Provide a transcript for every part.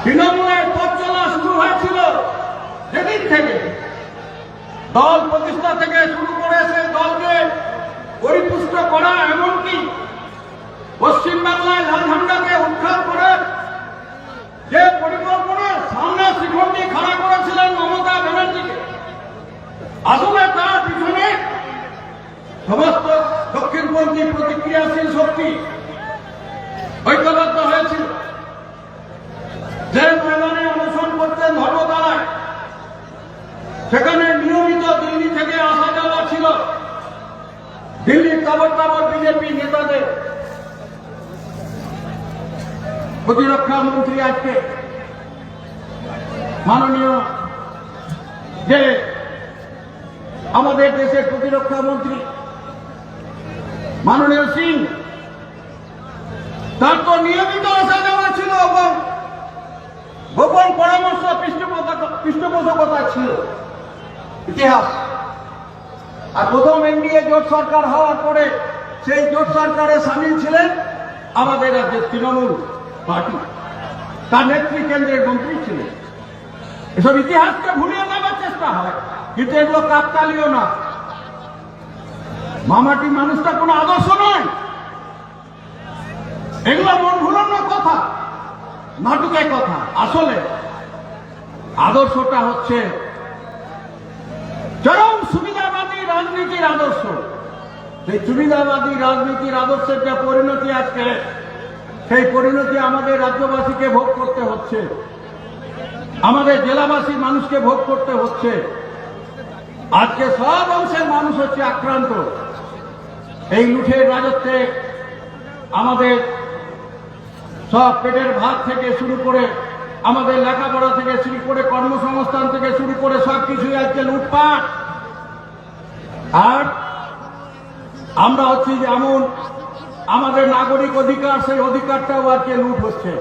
তৃণমূলের পথ চলা শুরু হয়েছিল সেদিন থেকে, দল প্রতিষ্ঠা থেকে শুরু করে সেই দলকে পরিপুষ্ট করা, এমনকি পশ্চিমবাংলায় লাল ঝান্ডাকে উৎখাত করে যে পরিকল্পনা সামনে শিখণ্ডি খাড়া করেছিলেন মমতা ব্যানার্জিকে, আসলে তার পিছনে সমস্ত দক্ষিণপন্থী প্রতিক্রিয়াশীল শক্তি ঐক্যবদ্ধ হয়েছিল। যে ময়দানে অনশন করতেন ধর্মতলায়, সেখানে নিয়মিত দিল্লি থেকে আসা যাওয়া ছিল দিল্লির তাবর বিজেপি নেতাদের। প্রতিরক্ষা মন্ত্রী আজকে মাননীয় যে আমাদের দেশের প্রতিরক্ষা মন্ত্রী মাননীয় সিং, তার তো নিয়মিত আসা যাওয়া ছিল এবং গোপন পরামর্শ পৃষ্ঠপোষকতা ছিল ইতিহাস। আর প্রথম এনডিএ জোট সরকার হওয়ার পরে সেই জোট সরকারে সামিল ছিলেন আমাদের রাজ্যের তৃণমূল পার্টি, তার নেত্রী কেন্দ্রের মন্ত্রী ছিলেন। এসব ইতিহাসকে ভুলিয়ে দেওয়ার চেষ্টা হয়, কিন্তু এগুলো কাকতালীয় না। মামাটি মানুষটা কোনো আদর্শ নয়, এগুলো মন ভুলানোর কথা, নাটকের কথা। আসলে আদর্শটা হচ্ছে চরম সুবিধাবাদী রাজনীতির আদর্শ। সেই সুবিধাবাদী রাজনীতির আদর্শের যে পরিণতি আজকে, সেই পরিণতি আমাদের রাজ্যবাসীকে ভোগ করতে হচ্ছে, আমাদের জেলাবাসীর মানুষকে ভোগ করতে হচ্ছে। আজকে সব অংশের মানুষ হচ্ছে আক্রান্ত। এই লুঠের রাজত্বে আমাদের সব পেটের ভাত থেকে শুরু করে, আমাদের লেখাপড়া থেকে শুরু করে, কর্মসংস্থান থেকে শুরু করে সবকিছুই আজকে লুটপাট। আর আমরা হচ্ছি যেমন আমাদের নাগরিক অধিকার, সেই অধিকারটাও আজকে লুট হচ্ছে।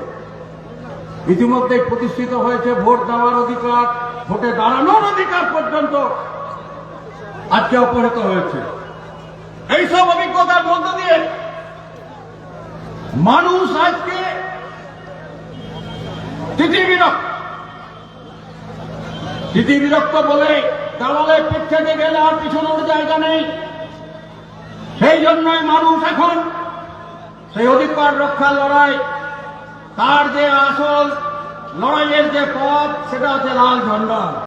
ইতিমধ্যে প্রতিষ্ঠিত হয়েছে ভোট দেওয়ার অধিকার, ভোটে দাঁড়ানোর অধিকার পর্যন্ত আজকে অপহৃত হয়েছে। এইসব অভিজ্ঞতার মধ্য দিয়ে মানুষ আজকে বিরক্ত বলে দেওয়ালে পিঠ থেকে গেলে আর পিছনের জায়গা নেই। সেই জন্যই মানুষ এখন সেই অধিকার রক্ষার লড়াই, তার যে আসল লড়াইয়ের যে পথ, সেটা হচ্ছে লাল ঝান্ডা।